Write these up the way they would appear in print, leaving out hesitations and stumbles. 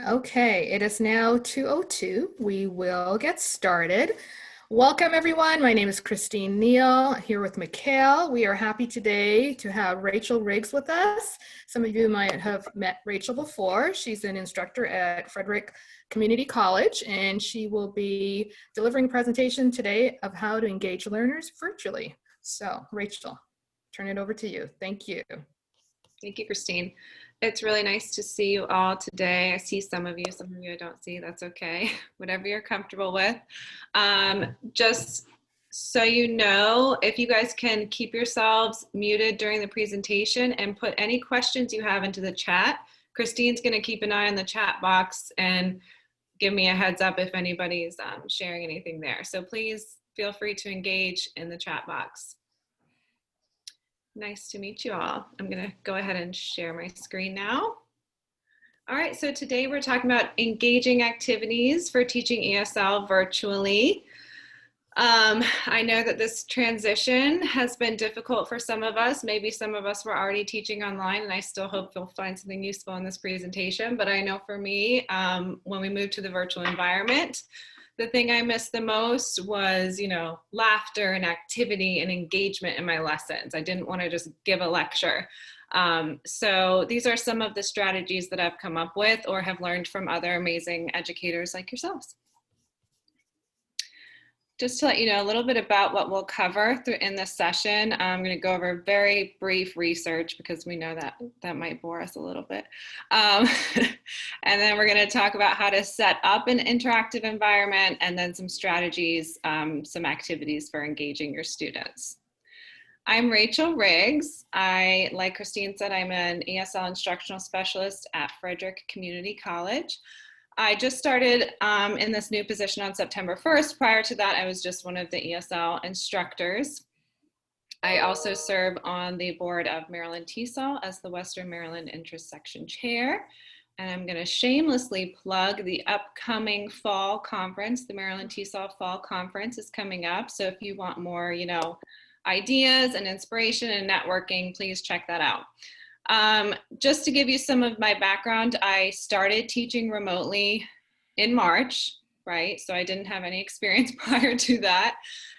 Okay, it is now 2:02. We will get started. Welcome, everyone. My name is Christine Neal, here with Mikhail. We are happy today to have Rachel Riggs with us. Some of you might have met Rachel before. She's an instructor at Frederick Community College, and she will be delivering a presentation today of how to engage learners virtually. So, Rachel, turn it over to you. Thank you. Thank you, Christine. It's really nice to see you all today. I see some of you I don't see. That's okay. Whatever you're comfortable with. Just so you know, if you guys can keep yourselves muted during the presentation and put any questions you have into the chat. Christine's going to keep an eye on the chat box and give me a heads up if anybody's sharing anything there. So please feel free to engage in the chat box. Nice to meet you all. I'm going to go ahead and share my screen now. All right, so today we're talking about engaging activities for teaching ESL virtually. I know that this transition has been difficult for some of us. Maybe some of us were already teaching online, and I still hope you'll find something useful in this presentation. But I know for me, when we moved to the virtual environment, the thing I missed the most was, laughter and activity and engagement in my lessons. I didn't want to just give a lecture. So these are some of the strategies that I've come up with or have learned from other amazing educators like yourselves. Just to let you know a little bit about what we'll cover in this session, I'm going to go over very brief research because we know that might bore us a little bit. And then we're going to talk about how to set up an interactive environment and then some strategies, some activities for engaging your students. I'm Rachel Riggs. Like Christine said, I'm an ESL instructional specialist at Frederick Community College. I just started in this new position on September 1st. Prior to that, I was just one of the ESL instructors. I also serve on the board of Maryland TESOL as the Western Maryland Interest Section Chair. And I'm going to shamelessly plug the upcoming fall conference. The Maryland TESOL Fall Conference is coming up. So if you want more, ideas and inspiration and networking, please check that out. Just to give you some of my background, I started teaching remotely in March, right? So I didn't have any experience prior to that.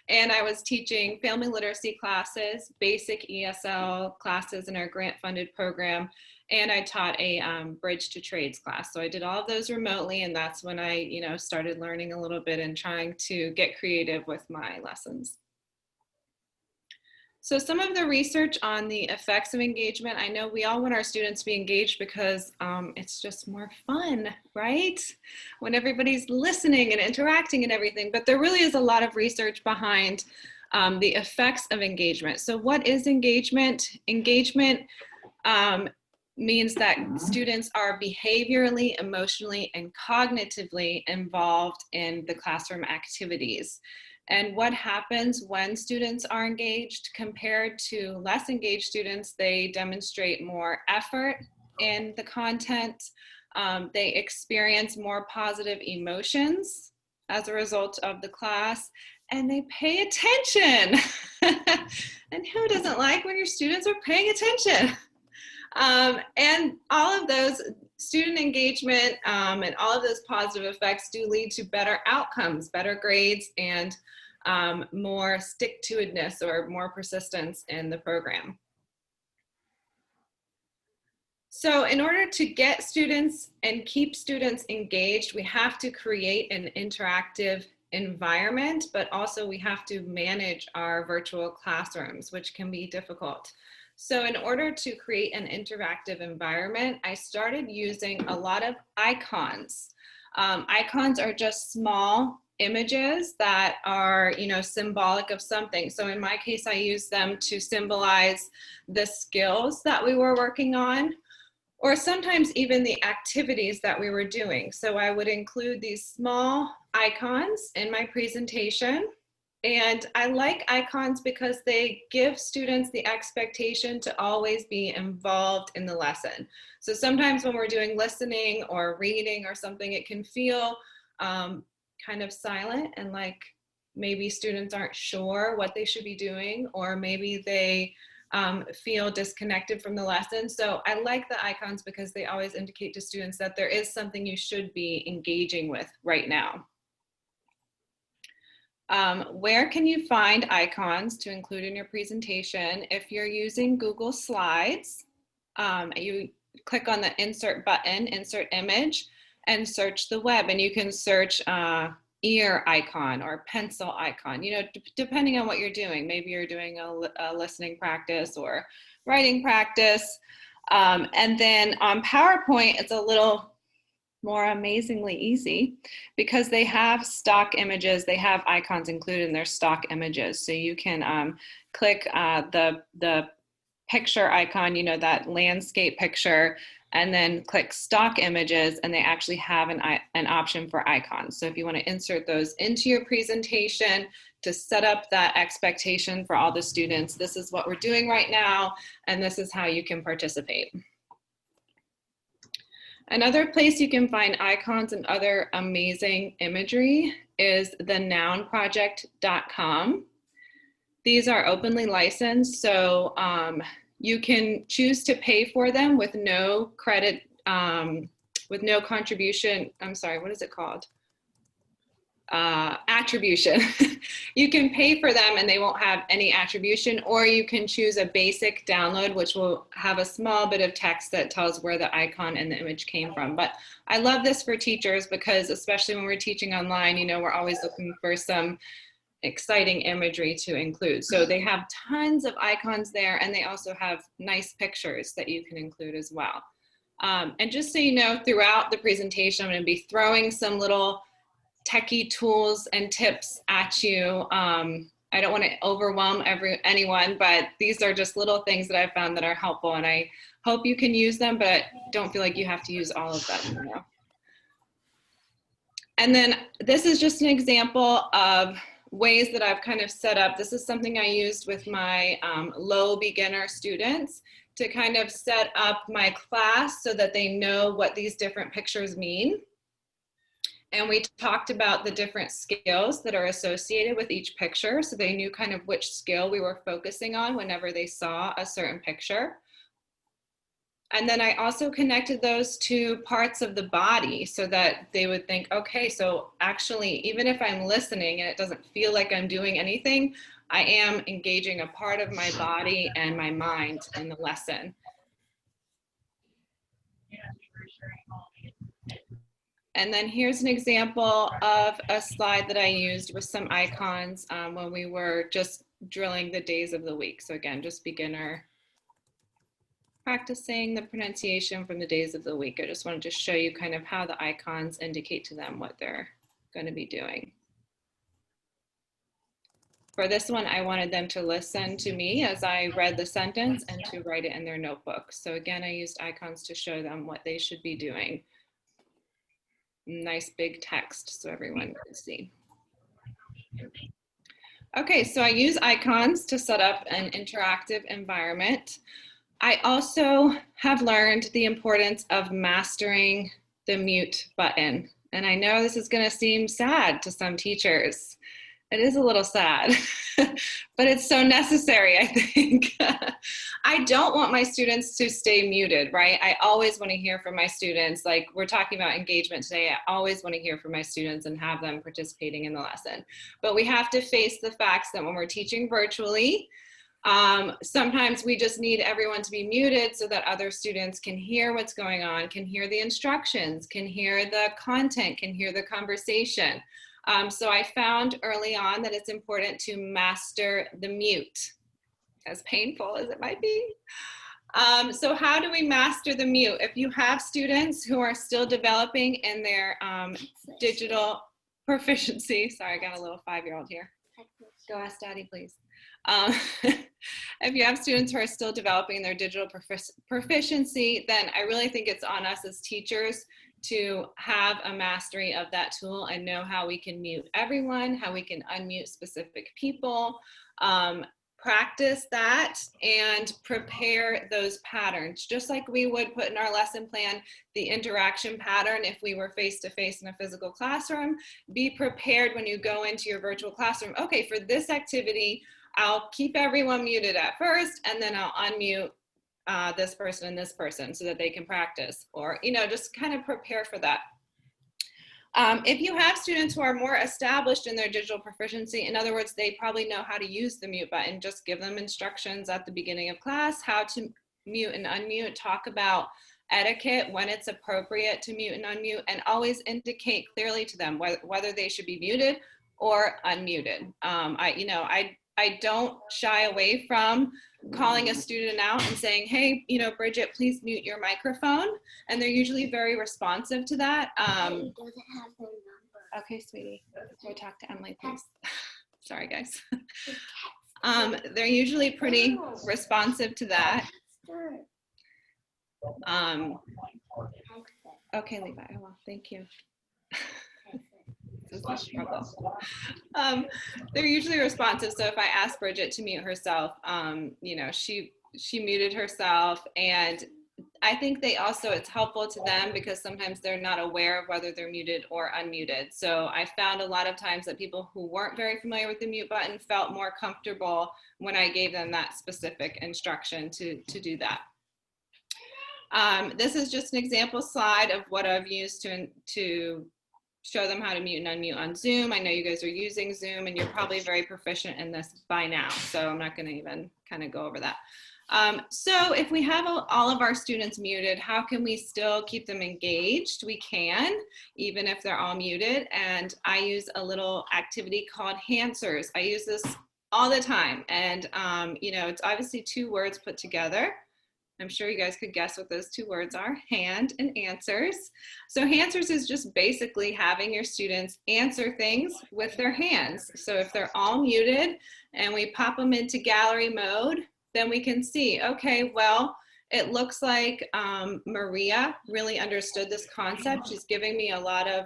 And I was teaching family literacy classes, basic ESL classes in our grant-funded program, and I taught a bridge to trades class. So I did all of those remotely, and that's when I, started learning a little bit and trying to get creative with my lessons. So some of the research on the effects of engagement, I know we all want our students to be engaged because it's just more fun, right? When everybody's listening and interacting and everything, but there really is a lot of research behind the effects of engagement. So what is engagement? Engagement means that students are behaviorally, emotionally, and cognitively involved in the classroom activities. And what happens when students are engaged compared to less engaged students? They demonstrate more effort in the content. They experience more positive emotions as a result of the class, and they pay attention. And who doesn't like when your students are paying attention? And all of those student engagement and all of those positive effects do lead to better outcomes, better grades, and more stick-to-itiveness or more persistence in the program. So in order to get students and keep students engaged, we have to create an interactive environment, but also we have to manage our virtual classrooms, which can be difficult. So in order to create an interactive environment, I started using a lot of icons. Icons are just small images that are, symbolic of something. So in my case, I use them to symbolize the skills that we were working on, or sometimes even the activities that we were doing. So I would include these small icons in my presentation. And I like icons because they give students the expectation to always be involved in the lesson. So sometimes when we're doing listening or reading or something, it can feel kind of silent and like maybe students aren't sure what they should be doing, or maybe they feel disconnected from the lesson. So I like the icons because they always indicate to students that there is something you should be engaging with right now. Where can you find icons to include in your presentation? If you're using Google Slides, you click on the insert button, insert image, and search the web. And you can search ear icon or pencil icon, you know, depending on what you're doing. Maybe you're doing a listening practice or writing practice. And then on PowerPoint, it's a little more amazingly easy because they have stock images. They have icons included in their stock images. So you can click the picture icon, you know, that landscape picture, and then click stock images, and they actually have an option for icons. So if you want to insert those into your presentation to set up that expectation for all the students, this is what we're doing right now, and this is how you can participate. Another place you can find icons and other amazing imagery is the nounproject.com. These are openly licensed, so you can choose to pay for them with no credit, with no contribution. I'm sorry, what is it called? Attribution. You can pay for them and they won't have any attribution, or you can choose a basic download, which will have a small bit of text that tells where the icon and the image came from. But I love this for teachers because, especially when we're teaching online, you know, we're always looking for some exciting imagery to include. So they have tons of icons there, and they also have nice pictures that you can include as well. And just so you know, throughout the presentation, I'm going to be throwing some little techie tools and tips at you. I don't want to overwhelm anyone, but these are just little things that I've found that are helpful, and I hope you can use them, but don't feel like you have to use all of them, you know. And then this is just an example of ways that I've kind of set up. This is something I used with my low beginner students to kind of set up my class so that they know what these different pictures mean. And we talked about the different skills that are associated with each picture, so they knew kind of which skill we were focusing on whenever they saw a certain picture. And then I also connected those to parts of the body so that they would think, okay, so actually, even if I'm listening and it doesn't feel like I'm doing anything, I am engaging a part of my body and my mind in the lesson. And then here's an example of a slide that I used with some icons when we were just drilling the days of the week. So again, just beginner practicing the pronunciation from the days of the week. I just wanted to show you kind of how the icons indicate to them what they're going to be doing. For this one, I wanted them to listen to me as I read the sentence and to write it in their notebook. So again, I used icons to show them what they should be doing. Nice big text so everyone can see. Okay, so I use icons to set up an interactive environment. I also have learned the importance of mastering the mute button. And I know this is going to seem sad to some teachers. It is a little sad, but it's so necessary, I think. I don't want my students to stay muted, right? I always want to hear from my students. Like we're talking about engagement today, I always want to hear from my students and have them participating in the lesson. But we have to face the facts that when we're teaching virtually, sometimes we just need everyone to be muted so that other students can hear what's going on, can hear the instructions, can hear the content, can hear the conversation. So I found early on that it's important to master the mute, as painful as it might be. So how do we master the mute? If you have students who are still developing in their digital proficiency, sorry, I got a little 5-year-old here. Go ask Daddy, please. If you have students who are still developing their digital proficiency, then I really think it's on us as teachers to have a mastery of that tool and know how we can mute everyone, how we can unmute specific people, practice that and prepare those patterns. Just like we would put in our lesson plan, the interaction pattern if we were face-to-face in a physical classroom, be prepared when you go into your virtual classroom. Okay, for this activity, I'll keep everyone muted at first, and then I'll unmute this person and this person so that they can practice, or, you know, just kind of prepare for that. If you have students who are more established in their digital proficiency, in other words, they probably know how to use the mute button, just give them instructions at the beginning of class, how to mute and unmute, talk about etiquette, when it's appropriate to mute and unmute, and always indicate clearly to them whether they should be muted or unmuted. I don't shy away from calling a student out and saying, hey, you know, Bridget, please mute your microphone. And they're usually very responsive to that. Okay, sweetie, go talk to Emily, please. Sorry, guys. They're usually pretty responsive to that. Okay, Levi, well, thank you. This is a struggle. They're usually responsive. So if I ask Bridget to mute herself, you know, she muted herself. And I think it's helpful to them because sometimes they're not aware of whether they're muted or unmuted. So I found a lot of times that people who weren't very familiar with the mute button felt more comfortable when I gave them that specific instruction to do that. This is just an example slide of what I've used to show them how to mute and unmute on Zoom. I know you guys are using Zoom and you're probably very proficient in this by now, so I'm not going to even kind of go over that. So if we have all of our students muted, how can we still keep them engaged? We can, even if they're all muted. And I use a little activity called HANDSWERS. I use this all the time. And, you know, it's obviously 2 words put together. I'm sure you guys could guess what those 2 words are, hand and answers. So HANDSWERS is just basically having your students answer things with their hands. So if they're all muted and we pop them into gallery mode, then we can see, okay, well, it looks like Maria really understood this concept. She's giving me a lot of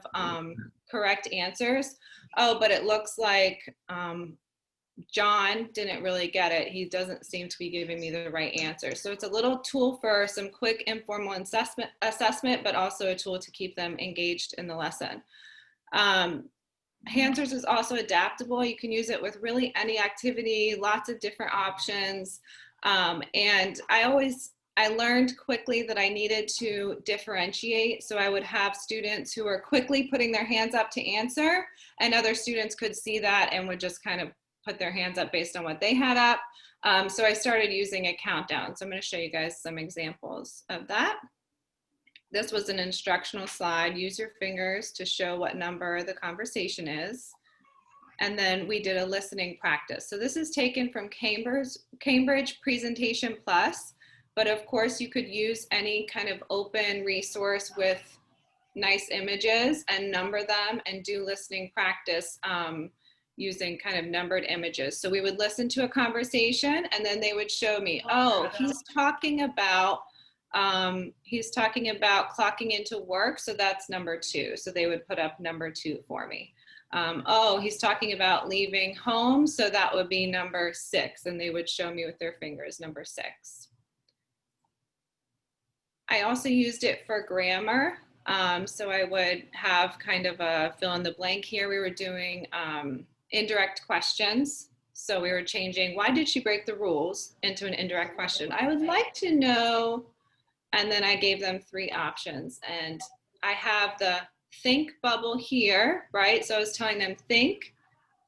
correct answers. Oh, but it looks like John didn't really get it. He doesn't seem to be giving me the right answer. So it's a little tool for some quick informal assessment, but also a tool to keep them engaged in the lesson. HANDSWERS is also adaptable. You can use it with really any activity, lots of different options. And I learned quickly that I needed to differentiate. So I would have students who were quickly putting their hands up to answer, and other students could see that and would just kind of put their hands up based on what they had up. So I started using a countdown. So I'm going to show you guys some examples of that. This was an instructional slide. Use your fingers to show what number the conversation is. And then we did a listening practice. So this is taken from Cambridge Presentation Plus, but of course you could use any kind of open resource with nice images and number them and do listening practice using kind of numbered images. So we would listen to a conversation and then they would show me, oh, he's talking about clocking into work. So that's number 2. So they would put up number 2 for me. Oh, he's talking about leaving home. So that would be number 6. And they would show me with their fingers, number 6. I also used it for grammar. So I would have kind of a fill in the blank here. We were doing indirect questions. So we were changing, why did she break the rules, into an indirect question. I would like to know, and then I gave them 3 options. And I have the think bubble here, right? So I was telling them think,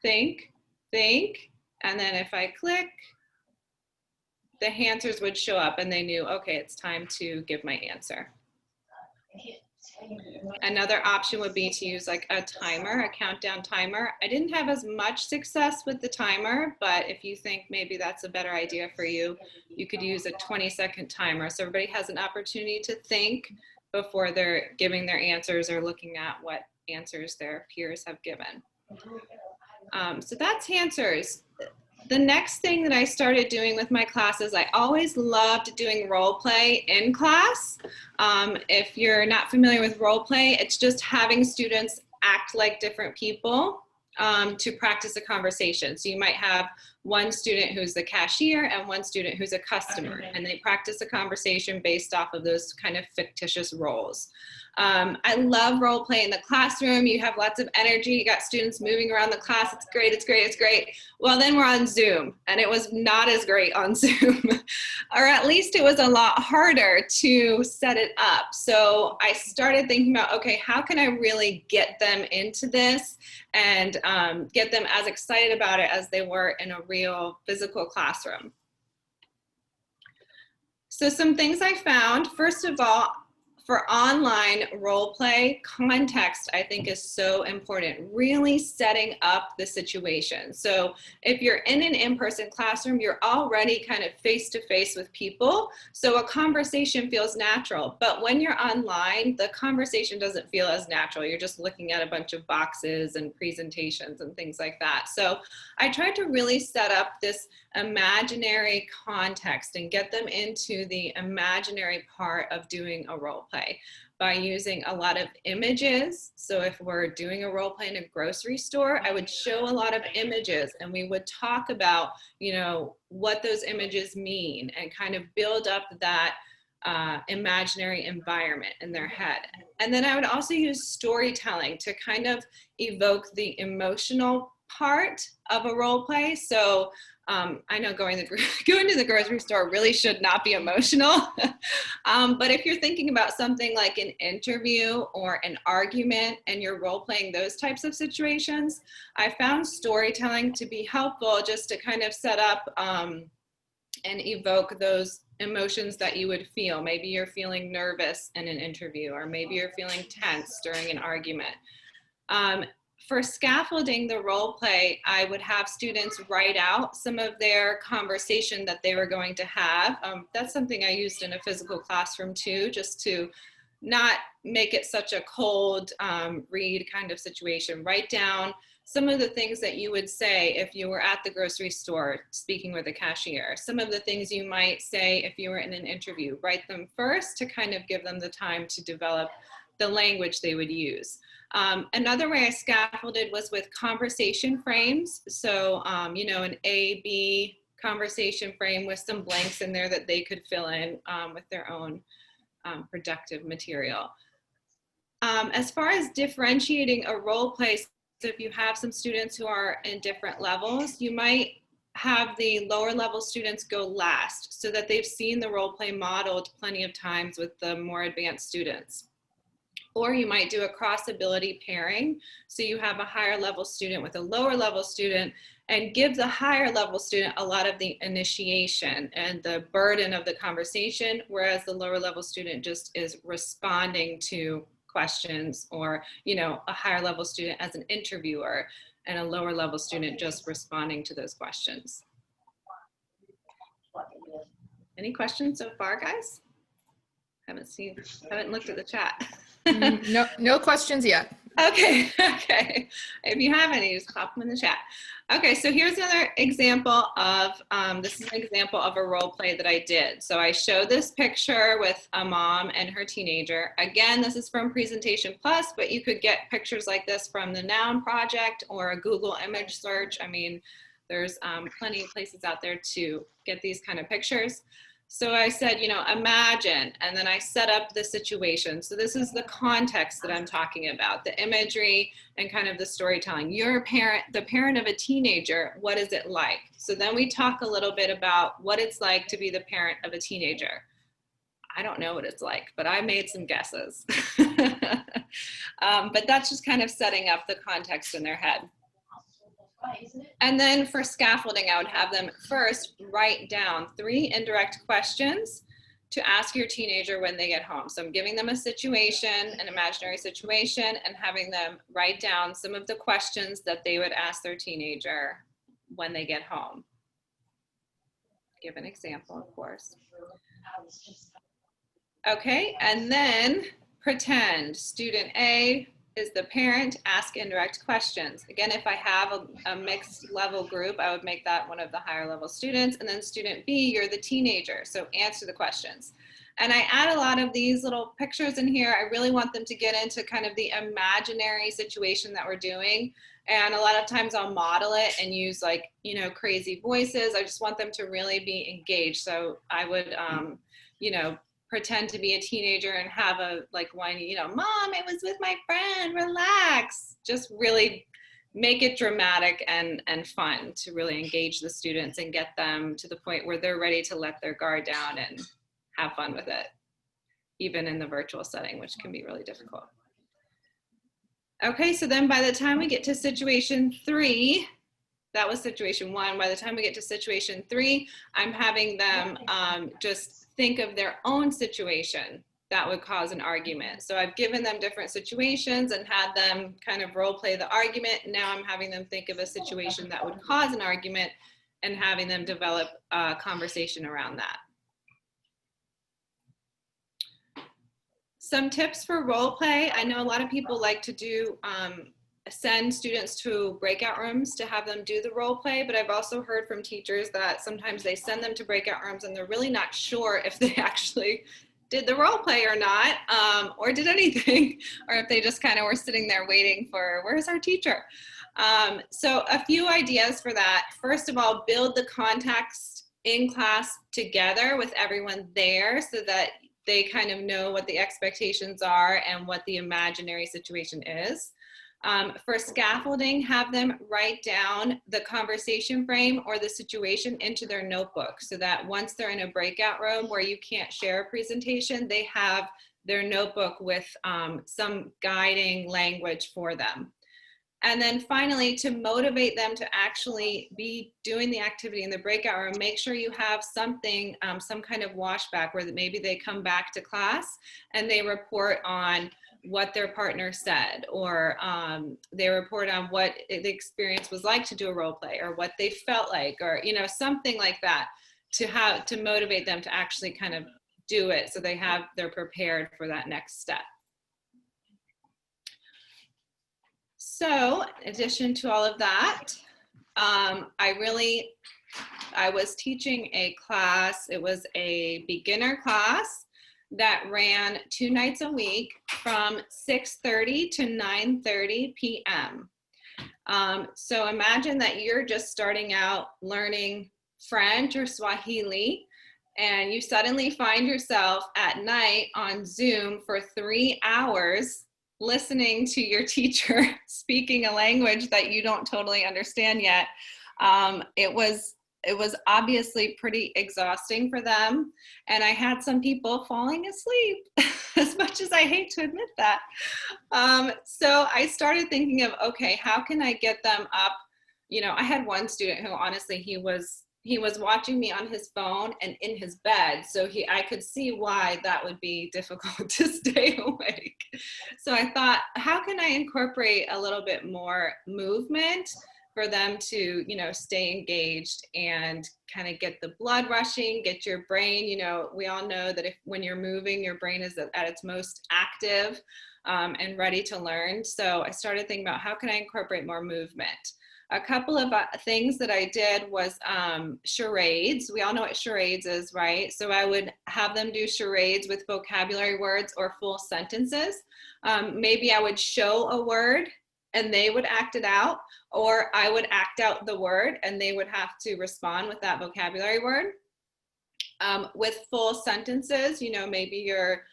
think, think. And then if I click, the answers would show up and they knew, okay, it's time to give my answer. Another option would be to use like a timer, a countdown timer. I didn't have as much success with the timer, but if you think maybe that's a better idea for you, you could use a 20-second timer. So everybody has an opportunity to think before they're giving their answers or looking at what answers their peers have given. So that's HANDSWERS. The next thing that I started doing with my classes, I always loved doing role play in class. If you're not familiar with role play, it's just having students act like different people to practice a conversation. So you might have one student who's the cashier and one student who's a customer, and they practice a conversation based off of those kind of fictitious roles. I love role play in the classroom. You have lots of energy. You got students moving around the class. It's great, it's great, it's great. Well, then we're on Zoom, and it was not as great on Zoom, or at least it was a lot harder to set it up. So I started thinking about, okay, how can I really get them into this and get them as excited about it as they were in a real physical classroom? So some things I found, first of all, for online role play, context, I think, is so important, really setting up the situation. So if you're in an in-person classroom, you're already kind of face-to-face with people, so a conversation feels natural. But when you're online, the conversation doesn't feel as natural. You're just looking at a bunch of boxes and presentations and things like that. So I tried to really set up this imaginary context and get them into the imaginary part of doing a role play by using a lot of images. So if we're doing a role play in a grocery store, I would show a lot of images, and we would talk about, you know, what those images mean and kind of build up that imaginary environment in their head. And then I would also use storytelling to kind of evoke the emotional part of a role play. So I know going to the grocery store really should not be emotional, but if you're thinking about something like an interview or an argument and you're role playing those types of situations, I found storytelling to be helpful just to kind of set up and evoke those emotions that you would feel. Maybe you're feeling nervous in an interview, or maybe you're feeling tense during an argument. For scaffolding the role play, I would have students write out some of their conversation that they were going to have. That's something I used in a physical classroom too, just to not make it such a cold read kind of situation. Write down some of the things that you would say if you were at the grocery store speaking with a cashier. Some of the things you might say if you were in an interview. Write them first to kind of give them the time to develop the language they would use. Another way I scaffolded was with conversation frames. So, you know, an A-B conversation frame with some blanks in there that they could fill in with their own productive material. As far as differentiating a role play, so if you have some students who are in different levels, you might have the lower level students go last so that they've seen the role play modeled plenty of times with the more advanced students. Or you might do a cross ability pairing. So you have a higher level student with a lower level student and give the higher level student a lot of the initiation and the burden of the conversation, whereas the lower level student just is responding to questions, or, you know, a higher level student as an interviewer and a lower level student just responding to those questions. Any questions so far, guys? Haven't looked at the chat. No questions yet. Okay, okay. If you have any, just pop them in the chat. Okay, so here's another example of, this is an example of a role play that I did. So I showed this picture with a mom and her teenager. Again, this is from Presentation Plus, but you could get pictures like this from the Noun Project or a Google image search. I mean, there's plenty of places out there to get these kind of pictures. So I said, you know, imagine, and then I set up the situation. So this is the context that I'm talking about, the imagery and kind of the storytelling. You're a parent, the parent of a teenager, what is it like? So then we talk a little bit about what it's like to be the parent of a teenager. I don't know what it's like, but I made some guesses. But that's just kind of setting up the context in their head. And then for scaffolding, I would have them first write down 3 indirect questions to ask your teenager when they get home. So I'm giving them a situation, an imaginary situation, and having them write down some of the questions that they would ask their teenager when they get home. Give an example, of course. Okay, and then pretend student A is the parent, ask indirect questions. Again, if I have a mixed level group, I would make that one of the higher level students. And then student B, you're the teenager, so answer the questions. And I add a lot of these little pictures in here. I really want them to get into kind of the imaginary situation that we're doing And a lot of times I'll model it and use like, you know, crazy voices. I just want them to really be engaged. So I would, you know, pretend to be a teenager and have a like whiny, you know, mom, it was with my friend, relax. Just really make it dramatic and fun to really engage the students and get them to the point where they're ready to let their guard down and have fun with it, even in the virtual setting, which can be really difficult. Okay, so then by the time we get to situation 3, that was situation 1. By the time we get to situation 3, I'm having them just think of their own situation that would cause an argument. So I've given them different situations and had them kind of role play the argument. Now I'm having them think of a situation that would cause an argument and having them develop a conversation around that. Some tips for role play. I know a lot of people like to do send students to breakout rooms to have them do the role play, but I've also heard from teachers that sometimes they send them to breakout rooms and they're really not sure if they actually did the role play or not, or did anything, or if they just kind of were sitting there waiting for, where's our teacher? So a few ideas for that. First of all, build the context in class together with everyone there so that they kind of know what the expectations are and what the imaginary situation is. For scaffolding, have them write down the conversation frame or the situation into their notebook so that once they're in a breakout room where you can't share a presentation, they have their notebook with some guiding language for them. And then finally, to motivate them to actually be doing the activity in the breakout room, make sure you have something, some kind of washback where maybe they come back to class and they report on what their partner said, or they report on what the experience was like to do a role play, or what they felt like, or, you know, something like that to motivate them to actually kind of do it so they're prepared for that next step. So in addition to all of that, I was teaching a class. It was a beginner class that ran 2 nights a week from 6:30 to 9:30 p.m. So imagine that you're just starting out learning French or Swahili, and you suddenly find yourself at night on Zoom for 3 hours listening to your teacher speaking a language that you don't totally understand yet. It was obviously pretty exhausting for them. And I had some people falling asleep, as much as I hate to admit that. So I started thinking of, okay, how can I get them up? You know, I had one student who honestly, he was watching me on his phone and in his bed. So I could see why that would be difficult to stay awake. So I thought, how can I incorporate a little bit more movement for them to, you know, stay engaged and kind of get the blood rushing, get your brain, you know, we all know that when you're moving, your brain is at its most active and ready to learn. So I started thinking about how can I incorporate more movement. A couple of things that I did was charades. We all know what charades is, right? So I would have them do charades with vocabulary words or full sentences. Maybe I would show a word and they would act it out, or I would act out the word and they would have to respond with that vocabulary word. With full sentences, you know, maybe you're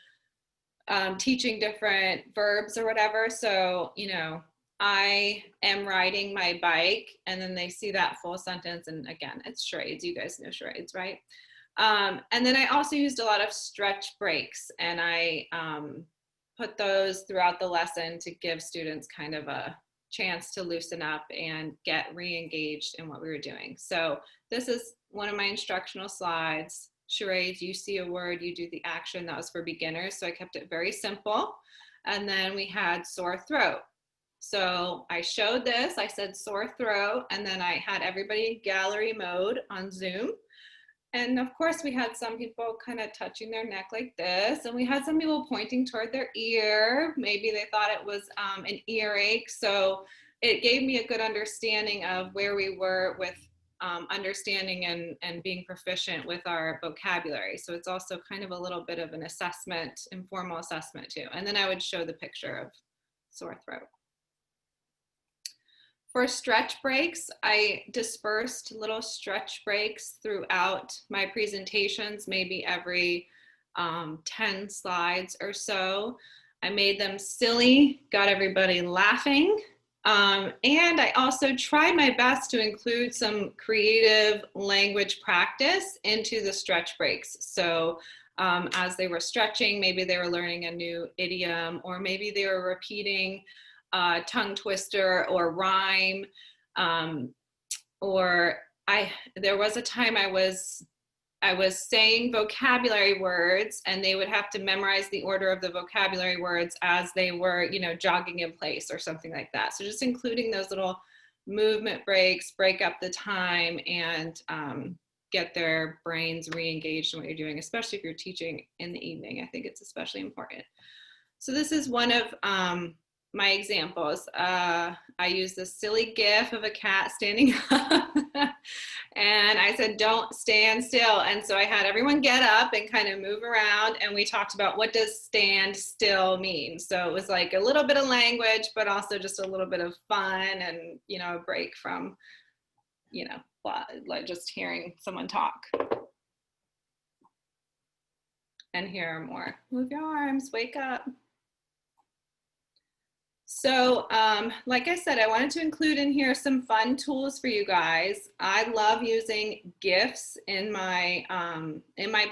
teaching different verbs or whatever. So, you know, I am riding my bike, and then they see that full sentence, and again, it's charades. You guys know charades, right? And then I also used a lot of stretch breaks, and I put those throughout the lesson to give students kind of a chance to loosen up and get re-engaged in what we were doing. So this is one of my instructional slides. Charades, you see a word, you do the action. That was for beginners, so I kept it very simple. And then we had sore throat. So I showed this, I said sore throat, and then I had everybody in gallery mode on Zoom. And of course we had some people kind of touching their neck like this, and we had some people pointing toward their ear. Maybe they thought it was an earache. So it gave me a good understanding of where we were with understanding and being proficient with our vocabulary. So it's also kind of a little bit of an assessment, informal assessment too. And then I would show the picture of sore throat. For stretch breaks, I dispersed little stretch breaks throughout my presentations, maybe every 10 slides or so. I made them silly, got everybody laughing. And I also tried my best to include some creative language practice into the stretch breaks. So as they were stretching, maybe they were learning a new idiom, or maybe they were repeating tongue twister or rhyme. There was a time I was saying vocabulary words, and they would have to memorize the order of the vocabulary words as they were, jogging in place or something like that. So just including those little movement breaks, break up the time, and get their brains re-engaged in what you're doing, especially if you're teaching in the evening. I think it's especially important. So this is one of my examples. I used this silly GIF of a cat standing up, and I said, don't stand still. And so I had everyone get up and kind of move around, and we talked about what does stand still mean. So it was like a little bit of language, but also just a little bit of fun, and, a break from, like just hearing someone talk. And here are more. Move your arms, wake up. So like I said, I wanted to include in here some fun tools for you guys. I love using GIFs in my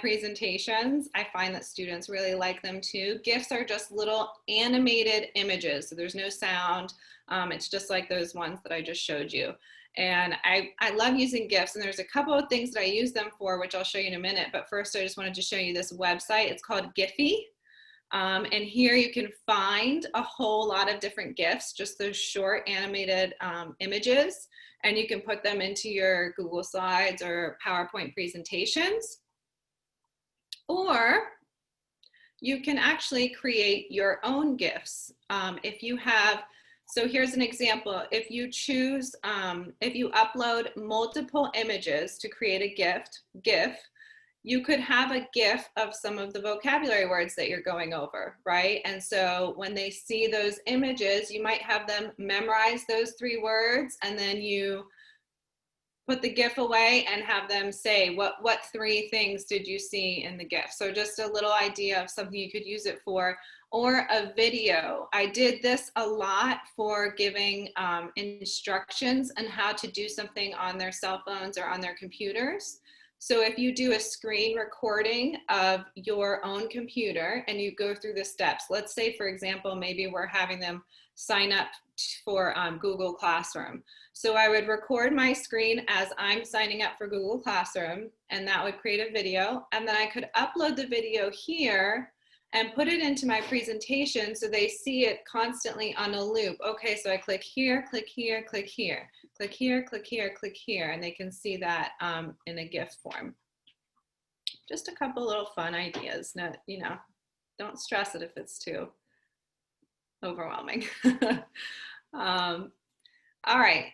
presentations. I find that students really like them too. GIFs are just little animated images, so there's no sound. It's just like those ones that I just showed you. And I love using GIFs, and there's a couple of things that I use them for, which I'll show you in a minute. But first, I just wanted to show you this website. It's called Giphy. And here you can find a whole lot of different GIFs, just those short animated images, and you can put them into your Google Slides or PowerPoint presentations. Or you can actually create your own GIFs. If you have, so here's an example. If you choose, if you upload multiple images to create a GIF, you could have a GIF of some of the vocabulary words that you're going over, right? And so when they see those images, you might have them memorize those 3 words, and then you put the GIF away and have them say, what 3 things did you see in the GIF? So just a little idea of something you could use it for. Or a video. I did this a lot for giving instructions on how to do something on their cell phones or on their computers. So if you do a screen recording of your own computer and you go through the steps, let's say, for example, maybe we're having them sign up for Google Classroom. So I would record my screen as I'm signing up for Google Classroom, and that would create a video. And then I could upload the video here and put it into my presentation so they see it constantly on a loop. Okay, so I click here, click here, click here, click here, click here, click here, and they can see that in a GIF form. Just a couple little fun ideas. Not, don't stress it if it's too overwhelming. All right.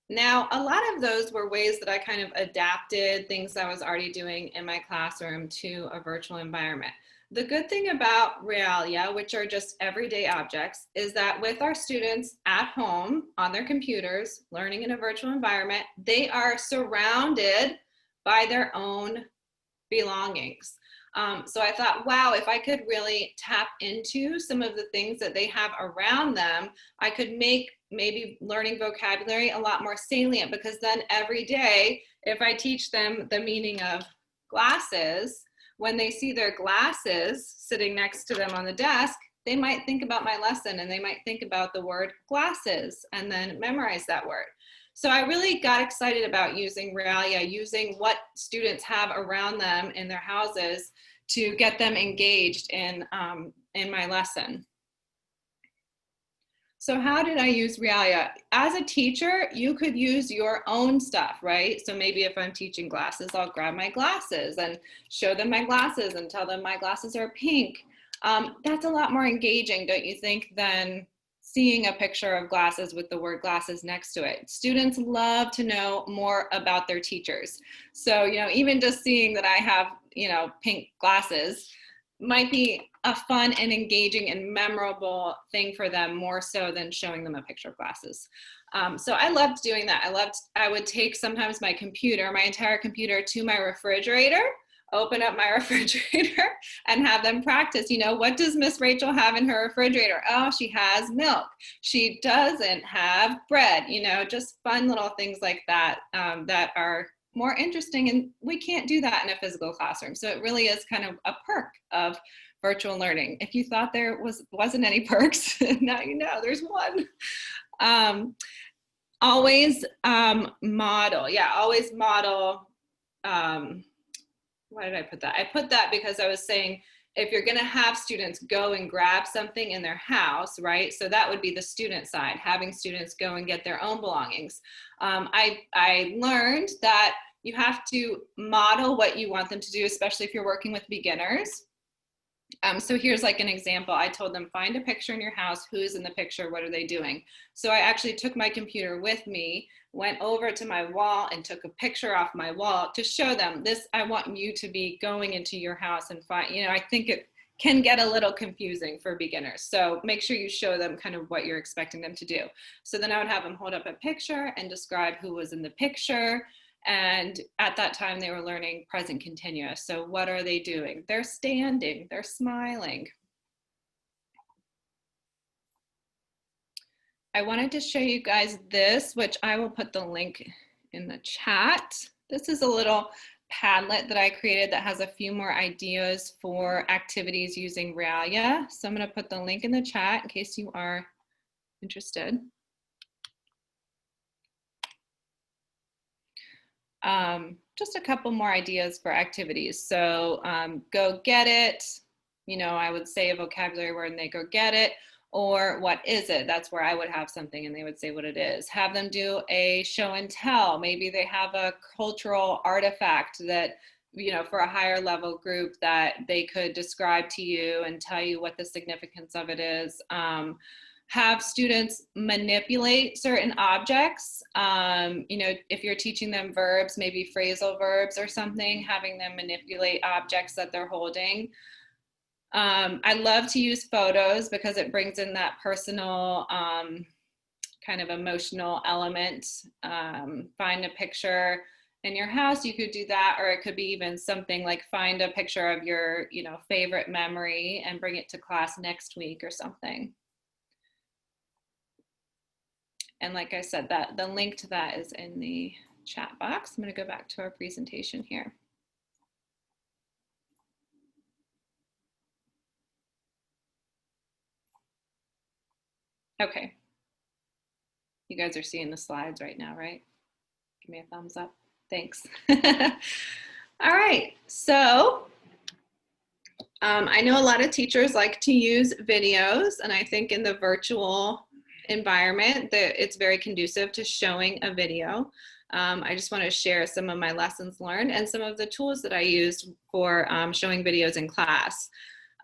Now, a lot of those were ways that I kind of adapted things I was already doing in my classroom to a virtual environment. The good thing about Realia, which are just everyday objects, is that with our students at home on their computers, learning in a virtual environment, they are surrounded by their own belongings. So I thought, wow, if I could really tap into some of the things that they have around them, I could make maybe learning vocabulary a lot more salient, because then every day, if I teach them the meaning of glasses, when they see their glasses sitting next to them on the desk, they might think about my lesson, and they might think about the word glasses and then memorize that word. So I really got excited about using Realia, using what students have around them in their houses to get them engaged in my lesson. So how did I use Realia? As a teacher, you could use your own stuff, right? So maybe if I'm teaching glasses, I'll grab my glasses and show them my glasses and tell them my glasses are pink. That's a lot more engaging, don't you think, than seeing a picture of glasses with the word glasses next to it. Students love to know more about their teachers. So, even just seeing that I have, pink glasses might be a fun and engaging and memorable thing for them, more so than showing them a picture of glasses. So I loved doing that. I would take sometimes my computer, my entire computer, to my refrigerator, open up my refrigerator and have them practice. You know, what does Miss Rachel have in her refrigerator? Oh, she has milk. She doesn't have bread. You know, just fun little things like that that are more interesting, and we can't do that in a physical classroom. So it really is kind of a perk of virtual learning. If you thought there wasn't any perks, now you know there's one. Always model. Yeah, always model. Why did I put that? I put that because I was saying if you're going to have students go and grab something in their house, right? So that would be the student side, having students go and get their own belongings. I learned that you have to model what you want them to do, especially if you're working with beginners. So here's like an example. I told them, find a picture in your house. Who's in the picture? What are they doing? So I actually took my computer with me, went over to my wall and took a picture off my wall to show them this. I want you to be going into your house and find, you know, I think it can get a little confusing for beginners. So make sure you show them kind of what you're expecting them to do. So then I would have them hold up a picture and describe who was in the picture. And at that time they were learning present continuous. So what are they doing? They're standing, they're smiling. I wanted to show you guys this, which I will put the link in the chat. This is a little Padlet that I created that has a few more ideas for activities using Realia. So I'm going to put the link in the chat in case you are interested. Just a couple more ideas for activities. So go get it. You know, I would say a vocabulary word and they go get it. Or what is it? That's where I would have something and they would say what it is. Have them do a show and tell. Maybe they have a cultural artifact that, you know, for a higher level group that they could describe to you and tell you what the significance of it is. Have students manipulate certain objects. You know, if you're teaching them verbs, maybe phrasal verbs or something, having them manipulate objects that they're holding. I love to use photos because it brings in that personal kind of emotional element. Find a picture in your house, you could do that, or it could be even something like find a picture of your, you know, favorite memory and bring it to class next week or something. And like I said, that the link to that is in the chat box. I'm going to go back to our presentation here. Okay. You guys are seeing the slides right now, right? Give me a thumbs up. Thanks. All right. So I know a lot of teachers like to use videos, and I think in the virtual environment that it's very conducive to showing a video. I just want to share some of my lessons learned and some of the tools that I used for showing videos in class.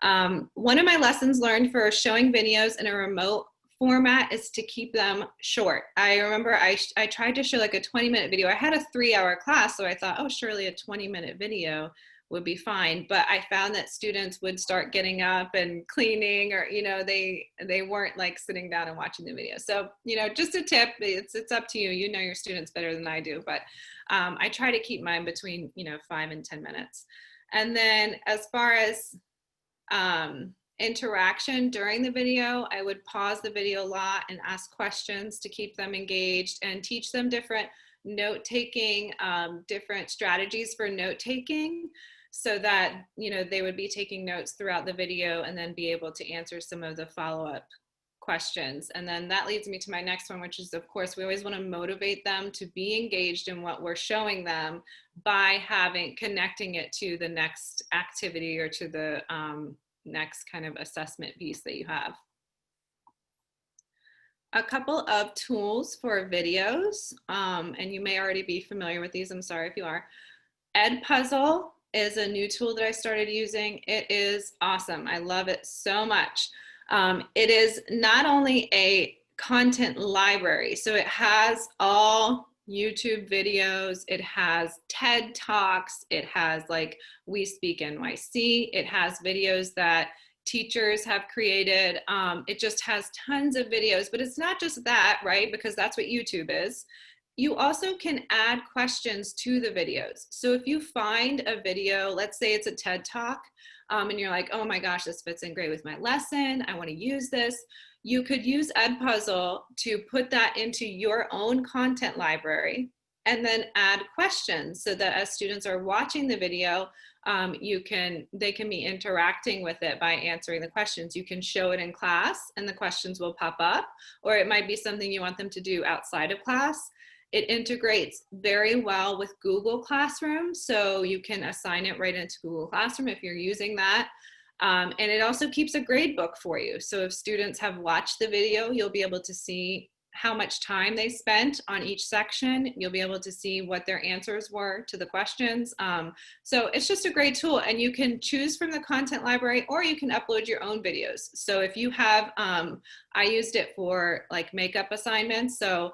One of my lessons learned for showing videos in a remote format is to keep them short. I remember I tried to show like a 20-minute video. I had a 3-hour class, so I thought, oh, surely a 20-minute video would be fine. But I found that students would start getting up and cleaning, or, you know, they weren't like sitting down and watching the video. So, you know, just a tip, it's up to you. You know your students better than I do, but I try to keep mine between, you know, 5 and 10 minutes. And then as far as interaction during the video, I would pause the video a lot and ask questions to keep them engaged and teach them different note-taking, different strategies for note-taking, so that, you know, they would be taking notes throughout the video and then be able to answer some of the follow-up questions. And then that leads me to my next one, which is, of course, we always want to motivate them to be engaged in what we're showing them by connecting it to the next activity or to the next kind of assessment piece that you have. A couple of tools for videos, and you may already be familiar with these. I'm sorry if you are. Edpuzzle is a new tool that I started using. It is awesome. I love it so much. It is not only a content library, so it has all YouTube videos, it has TED Talks, it has like We Speak NYC, it has videos that teachers have created. It just has tons of videos, but it's not just that, right? Because that's what YouTube is. You also can add questions to the videos. So if you find a video, let's say it's a TED Talk, and you're like, oh my gosh, this fits in great with my lesson, I want to use this. You could use Edpuzzle to put that into your own content library and then add questions so that as students are watching the video, they can be interacting with it by answering the questions. You can show it in class and the questions will pop up, or it might be something you want them to do outside of class. It integrates very well with Google Classroom, so you can assign it right into Google Classroom if you're using that. And it also keeps a grade book for you. So if students have watched the video, you'll be able to see how much time they spent on each section. You'll be able to see what their answers were to the questions. So it's just a great tool, and you can choose from the content library or you can upload your own videos. So if you have, I used it for like makeup assignments. So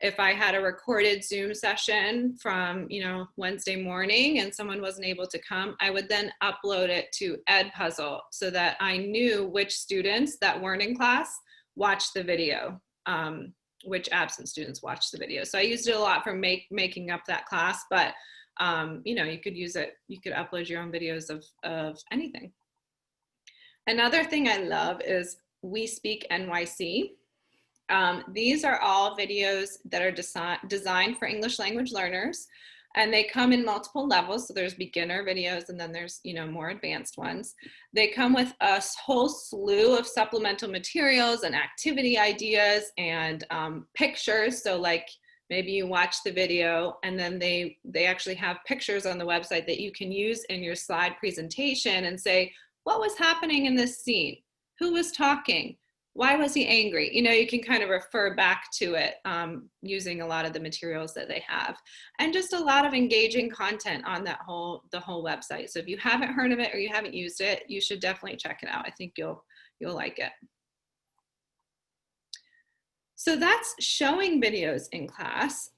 if I had a recorded Zoom session from, Wednesday morning and someone wasn't able to come, I would then upload it to Edpuzzle so that I knew which students that weren't in class watched the video, which absent students watched the video. So I used it a lot for making up that class, but you could use it, you could upload your own videos of anything. Another thing I love is We Speak NYC. These are all videos that are designed for English language learners, and they come in multiple levels. So there's beginner videos and then there's, more advanced ones. They come with a whole slew of supplemental materials and activity ideas and pictures. So like maybe you watch the video and then they actually have pictures on the website that you can use in your slide presentation and say, what was happening in this scene? Who was talking? Why was he angry? You can kind of refer back to it using a lot of the materials that they have, and just a lot of engaging content on the whole website. So if you haven't heard of it or you haven't used it, you should definitely check it out. I think you'll like it. So that's showing videos in class.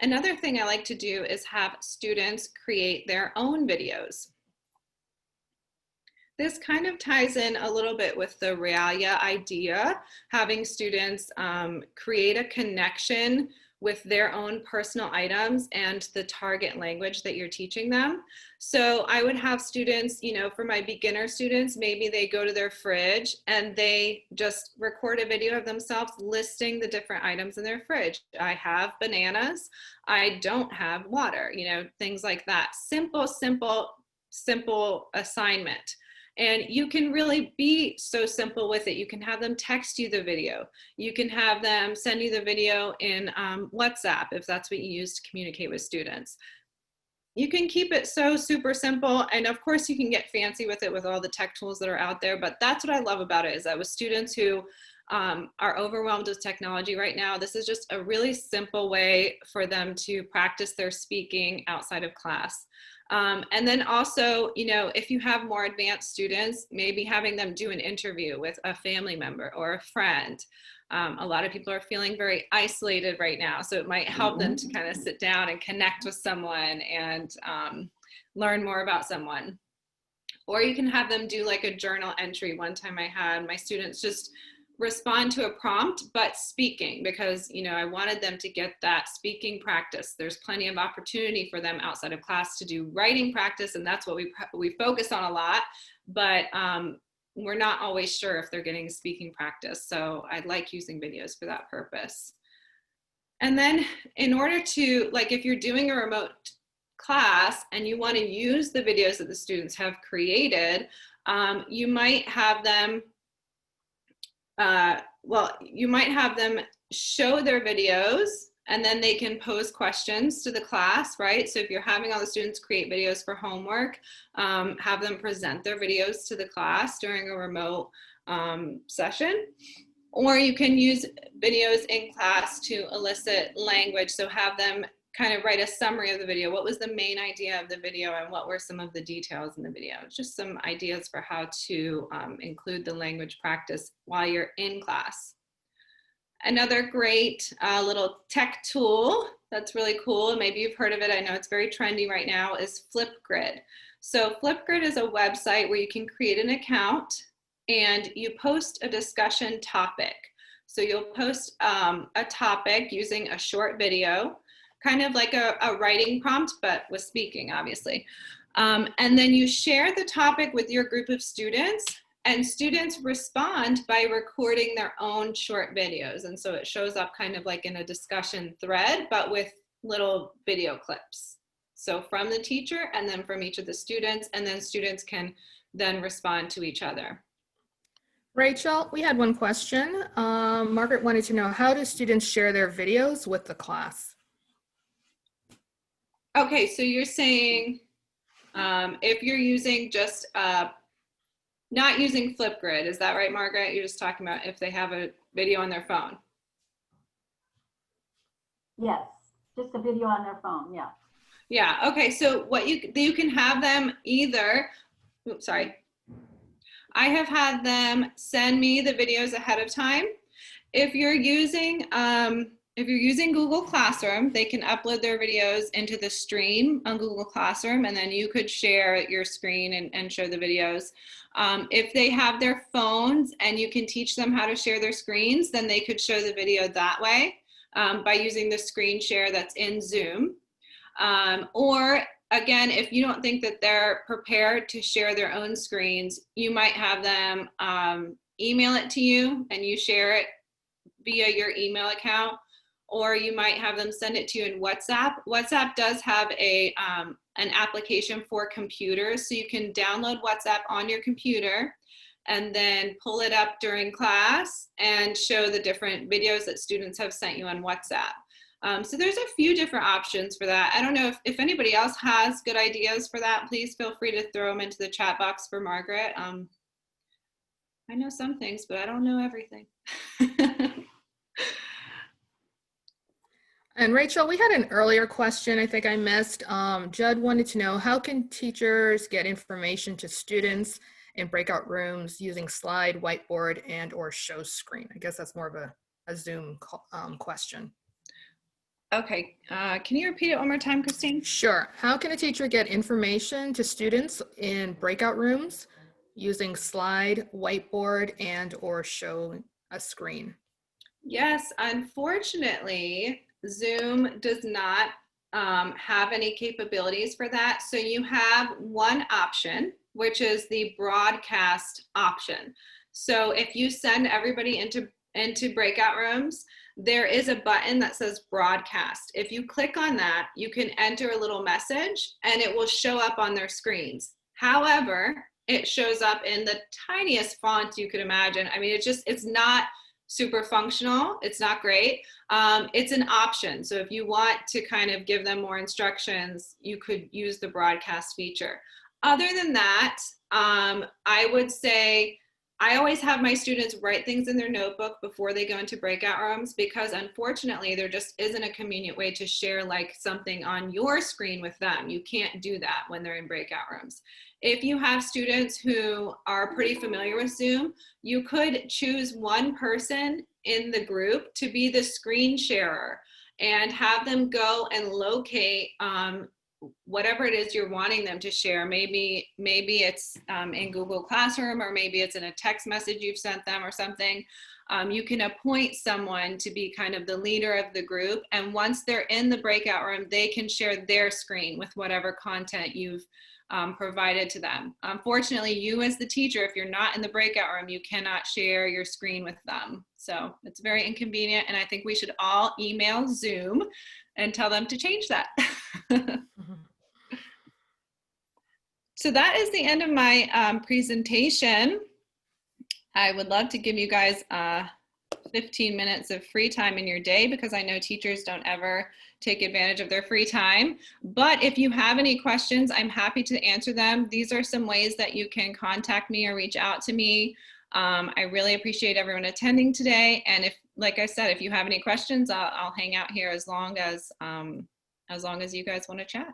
Another thing I like to do is have students create their own videos. This kind of ties in a little bit with the Realia idea, having students create a connection with their own personal items and the target language that you're teaching them. So I would have students, for my beginner students, maybe they go to their fridge and they just record a video of themselves listing the different items in their fridge. I have bananas, I don't have water, things like that. Simple assignment. And you can really be so simple with it. You can have them text you the video. You can have them send you the video in WhatsApp if that's what you use to communicate with students. You can keep it so super simple. And of course you can get fancy with it with all the tech tools that are out there, but that's what I love about it, is that with students who are overwhelmed with technology right now, this is just a really simple way for them to practice their speaking outside of class. And then also, if you have more advanced students, maybe having them do an interview with a family member or a friend. A lot of people are feeling very isolated right now, so it might help them to kind of sit down and connect with someone and learn more about someone. Or you can have them do like a journal entry. One time I had my students just respond to a prompt, but speaking, because I wanted them to get that speaking practice. There's plenty of opportunity for them outside of class to do writing practice, and that's what we focus on a lot, but we're not always sure if they're getting speaking practice. So I like using videos for that purpose. And then in order to, like, if you're doing a remote class and you want to use the videos that the students have created, you might have them show their videos, and then they can pose questions to the class, right? So if you're having all the students create videos for homework, have them present their videos to the class during a remote session. Or you can use videos in class to elicit language. So have them kind of write a summary of the video. What was the main idea of the video and what were some of the details in the video? Just some ideas for how to include the language practice while you're in class. Another great little tech tool that's really cool, maybe you've heard of it, I know it's very trendy right now, is Flipgrid. So Flipgrid is a website where you can create an account and you post a discussion topic. So you'll post a topic using a short video, kind of like a writing prompt, but with speaking, obviously. And then you share the topic with your group of students, and students respond by recording their own short videos. And so it shows up kind of like in a discussion thread, but with little video clips. So from the teacher and then from each of the students, and then students can then respond to each other. Rachel, we had one question. Margaret wanted to know, how do students share their videos with the class? Okay, so you're saying if you're using just not using Flipgrid, is that right, Margaret? You're just talking about if they have a video on their phone. Yes, just a video on their phone, yeah. Yeah, okay, so what you can have them either, oops, sorry. I have had them send me the videos ahead of time. If you're using Google Classroom, they can upload their videos into the stream on Google Classroom, and then you could share your screen and show the videos. If they have their phones and you can teach them how to share their screens, then they could show the video that way by using the screen share that's in Zoom. Or again, if you don't think that they're prepared to share their own screens, you might have them email it to you and you share it via your email account, or you might have them send it to you in WhatsApp. WhatsApp does have an application for computers, so you can download WhatsApp on your computer and then pull it up during class and show the different videos that students have sent you on WhatsApp. So there's a few different options for that. I don't know if anybody else has good ideas for that, please feel free to throw them into the chat box for Margaret. I know some things, but I don't know everything. And Rachel, we had an earlier question I think I missed. Judd wanted to know, how can teachers get information to students in breakout rooms using slide, whiteboard, and or show screen? I guess that's more of a Zoom question. Okay, can you repeat it one more time, Christine? Sure. How can a teacher get information to students in breakout rooms using slide, whiteboard, and or show a screen? Yes, unfortunately, Zoom does not have any capabilities for that. So you have one option, which is the broadcast option. So if you send everybody into breakout rooms, there is a button that says broadcast. If you click on that, you can enter a little message and it will show up on their screens. However, it shows up in the tiniest font you could imagine. I mean, it's not super functional. It's not great. It's an option. So if you want to kind of give them more instructions, you could use the broadcast feature. Other than that, I would say I always have my students write things in their notebook before they go into breakout rooms, because unfortunately there just isn't a convenient way to share like something on your screen with them. You can't do that when they're in breakout rooms. If you have students who are pretty familiar with Zoom, you could choose one person in the group to be the screen sharer and have them go and locate whatever it is you're wanting them to share. Maybe it's in Google Classroom, or maybe it's in a text message you've sent them or something. You can appoint someone to be kind of the leader of the group, and once they're in the breakout room, they can share their screen with whatever content you've provided to them. Unfortunately, you as the teacher, if you're not in the breakout room, you cannot share your screen with them. So it's very inconvenient, and I think we should all email Zoom and tell them to change that. So that is the end of my presentation. I would love to give you guys 15 minutes of free time in your day, because I know teachers don't ever take advantage of their free time. But if you have any questions, I'm happy to answer them. These are some ways that you can contact me or reach out to me. I really appreciate everyone attending today. And if, like I said, if you have any questions, I'll hang out here as long as you guys want to chat.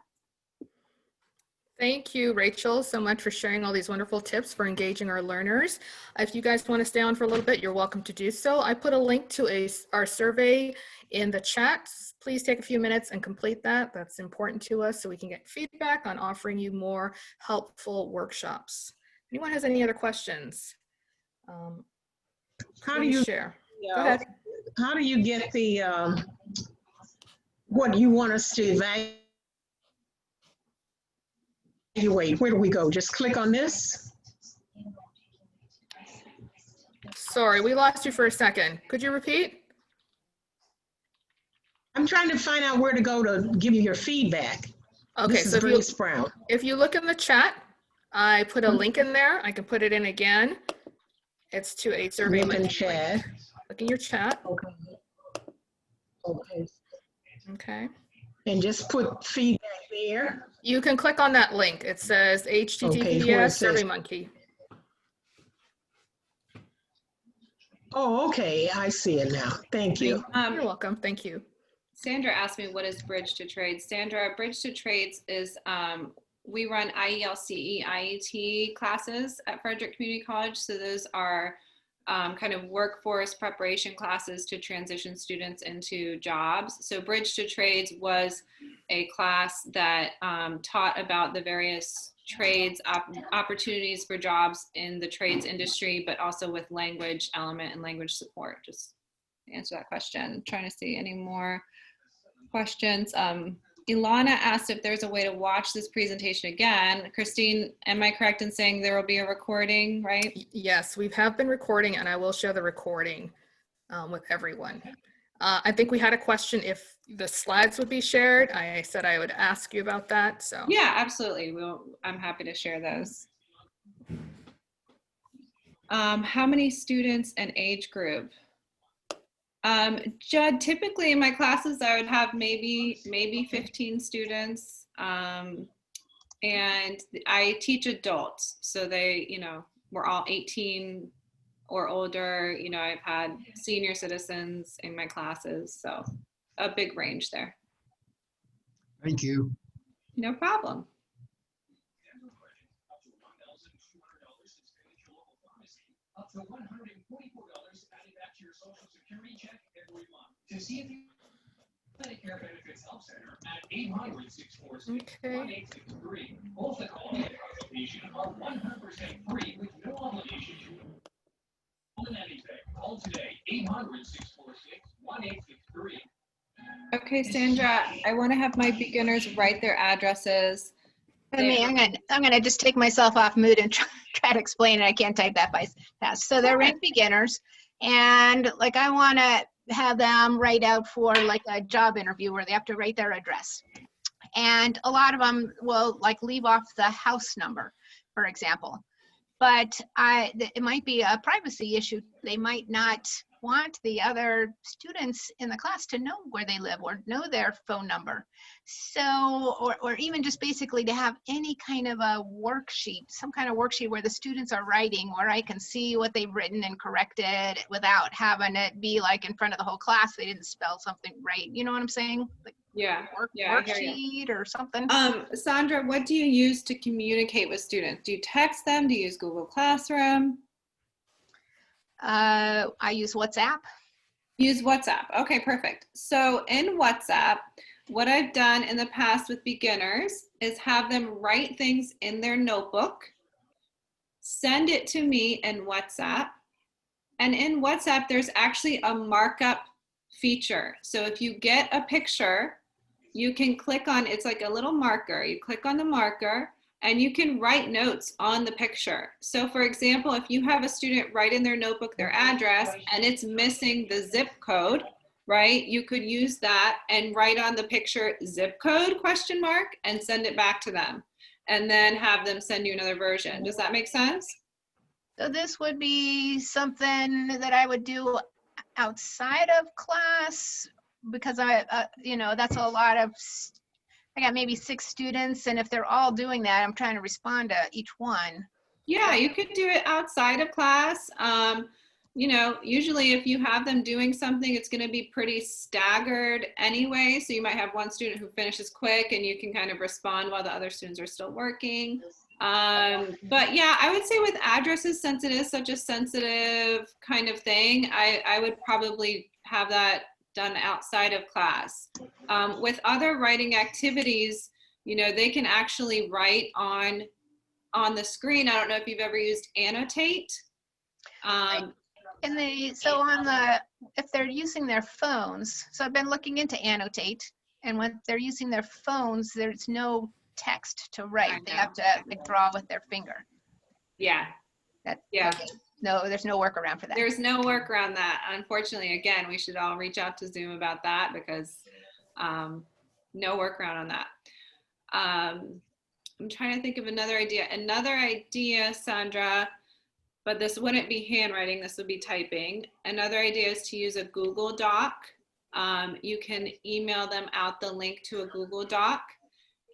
Thank you, Rachel, so much for sharing all these wonderful tips for engaging our learners. If you guys want to stay on for a little bit, you're welcome to do so. I put a link to our survey in the chat. Please take a few minutes and complete that. That's important to us so we can get feedback on offering you more helpful workshops. Anyone has any other questions? How do you share? Go ahead. How do you get the what you want us to evaluate? Where do we go? Just click on this? Sorry, we lost you for a second. Could you repeat? I'm trying to find out where to go to give you your feedback. Okay, This is so Grace Brown. if you look in the chat, I put a link in there. I can put it in again. It's to a survey Link in link. chat. Look in your chat. Okay. Okay. Okay. And just put feedback there. You can click on that link. It says Okay, HTTPS where it says- SurveyMonkey. Oh, okay. I see it now. Thank you. You're welcome. Thank you. Sandra asked me, what is Bridge to Trades? Sandra, Bridge to Trades is, we run IELCE, IET classes at Frederick Community College. So those are kind of workforce preparation classes to transition students into jobs. So Bridge to Trades was a class that taught about the various trades opportunities for jobs in the trades industry, but also with language element and language support. Just to answer that question. I'm trying to see any more questions. Ilana asked if there's a way to watch this presentation again. Christine, am I correct in saying there will be a recording, right? Yes, we have been recording, and I will share the recording with everyone. I think we had a question if the slides would be shared. I said I would ask you about that. So Yeah, absolutely. I'm happy to share those. How many students and age group? Judd, typically in my classes, I would have maybe 15 students. And I teach adults. So they, we're all 18 or older. I've had senior citizens in my classes. So a big range there. Thank you. No problem. Up to $144 added back to your Social Security check every month. To see if you Medicare Benefits Help Center at 800-646-1863. Both the call and consultation are 100% free with no obligation to anything. Call today, 800-646-1863. Okay, Sandra, I want to have my beginners write their addresses. I'm gonna just take myself off mute and try to explain it. I can't type that fast. So they're ranked beginners, and like I want to have them write out for like a job interview where they have to write their address. And a lot of them will like leave off the house number, for example. But it might be a privacy issue. They might not want the other students in the class to know where they live or know their phone number. So, or even just basically to have any kind of a worksheet, some kind of worksheet where the students are writing, where I can see what they've written and corrected without having it be like in front of the whole class, they didn't spell something right. You know what I'm saying? Like worksheet or something. Sandra, what do you use to communicate with students? Do you text them? Do you use Google Classroom? I use WhatsApp. Use WhatsApp. Okay, perfect. So in WhatsApp, what I've done in the past with beginners is have them write things in their notebook, send it to me in WhatsApp. And in WhatsApp, there's actually a markup feature. So if you get a picture, you can click on, it's like a little marker. You click on the marker and you can write notes on the picture. So for example, if you have a student write in their notebook their address and it's missing the zip code, right? You could use that and write on the picture zip code ? And send it back to them. And then have them send you another version. Does that make sense? So this would be something that I would do outside of class because that's a lot of, I got maybe 6 students, and if they're all doing that, I'm trying to respond to each one. Yeah, you could do it outside of class. you know, usually if you have them doing something, it's going to be pretty staggered anyway. So you might have one student who finishes quick and you can kind of respond while the other students are still working. But yeah, I would say with addresses, since it is such a sensitive kind of thing, I would probably have that done outside of class. With other writing activities, you know, they can actually write on the screen. I don't know if you've ever used Annotate. And if they're using their phones, so I've been looking into Annotate, and when they're using their phones, there's no text to write. They have to like, draw with their finger. Yeah. Okay. No, there's no workaround for that. There's no workaround that. Unfortunately, again, we should all reach out to Zoom about that because no workaround on that. I'm trying to think of another idea. Another idea, Sandra, but this wouldn't be handwriting, this would be typing. Another idea is to use a Google Doc. You can email them out the link to a Google Doc.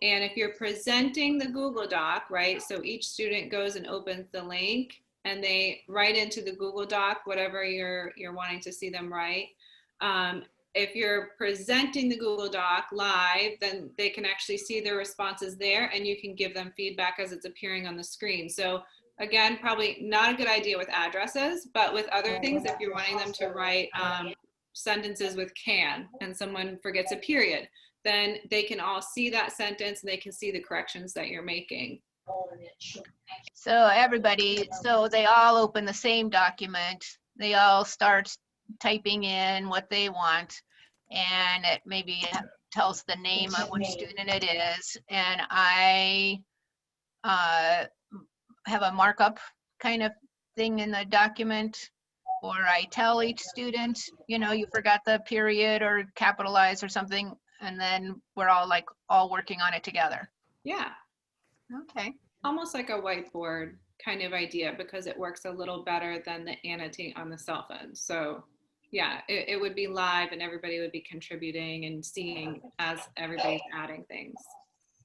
And if you're presenting the Google Doc, right, so each student goes and opens the link and they write into the Google Doc whatever you're wanting to see them write. If you're presenting the Google Doc live, then they can actually see their responses there and you can give them feedback as it's appearing on the screen. So again, probably not a good idea with addresses, but with other things, if you're wanting them to write sentences with can and someone forgets a period, then they can all see that sentence and they can see the corrections that you're making. So so they all open the same document. They all start typing in what they want, and it maybe tells the name of which student it is. And I have a markup kind of thing in the document, or I tell each student, you know, you forgot the period or capitalize or something, and then we're all working on it together. Yeah. Okay. Almost like a whiteboard kind of idea because it works a little better than the Annotate on the cell phone. So yeah, it would be live and everybody would be contributing and seeing as everybody's adding things.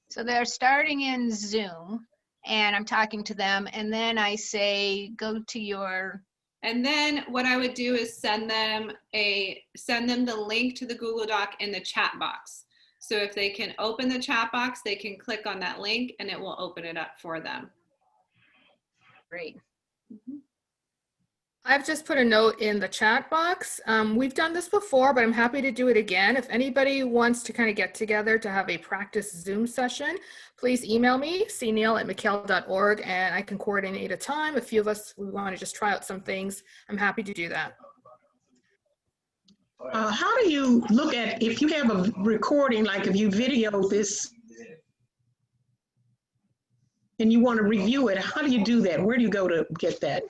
So they're starting in Zoom and I'm talking to them, and then I say, go to your. And then what I would do is send them the link to the Google Doc in the chat box. So if they can open the chat box, they can click on that link and it will open it up for them. Great. I've just put a note in the chat box. We've done this before, but I'm happy to do it again. If anybody wants to kind of get together to have a practice Zoom session, please email me, cneil@mcale.org, and I can coordinate a time. A few of us, we want to just try out some things. I'm happy to do that. How do you look at, if you have a recording, like if you video this and you want to review it, how do you do that? Where do you go to get that?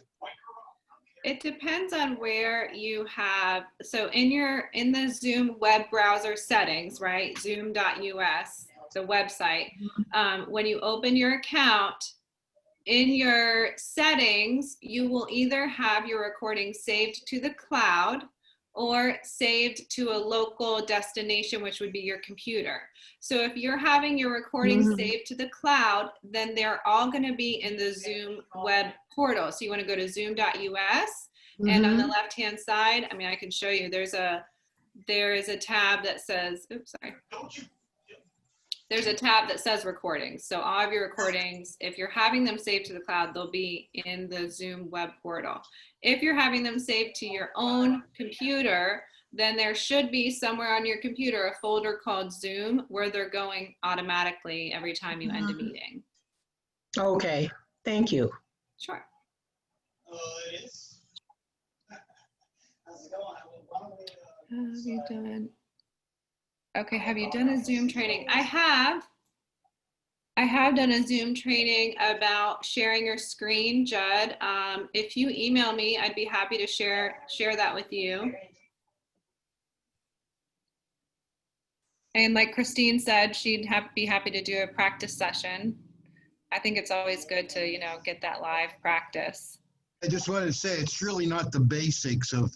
It depends on where you have, so in the Zoom web browser settings, right, zoom.us, the website, when you open your account, in your settings, you will either have your recording saved to the cloud or saved to a local destination, which would be your computer. So if you're having your recording saved to the cloud, then they're all going to be in the Zoom web portal. So you want to go to zoom.us, and on the left-hand side, I mean, I can show you, there is a tab that says, oops, sorry. There's a tab that says recordings. So all of your recordings, if you're having them saved to the cloud, they'll be in the Zoom web portal. If you're having them saved to your own computer, then there should be somewhere on your computer a folder called Zoom where they're going automatically every time you end a meeting. Okay, thank you. Sure. Have you done? Okay, have you done a Zoom training? I have done a Zoom training about sharing your screen, Judd. If you email me, I'd be happy to share that with you. And like Christine said, she'd be happy to do a practice session. I think it's always good to, you know, get that live practice. I just wanted to say it's really not the basics of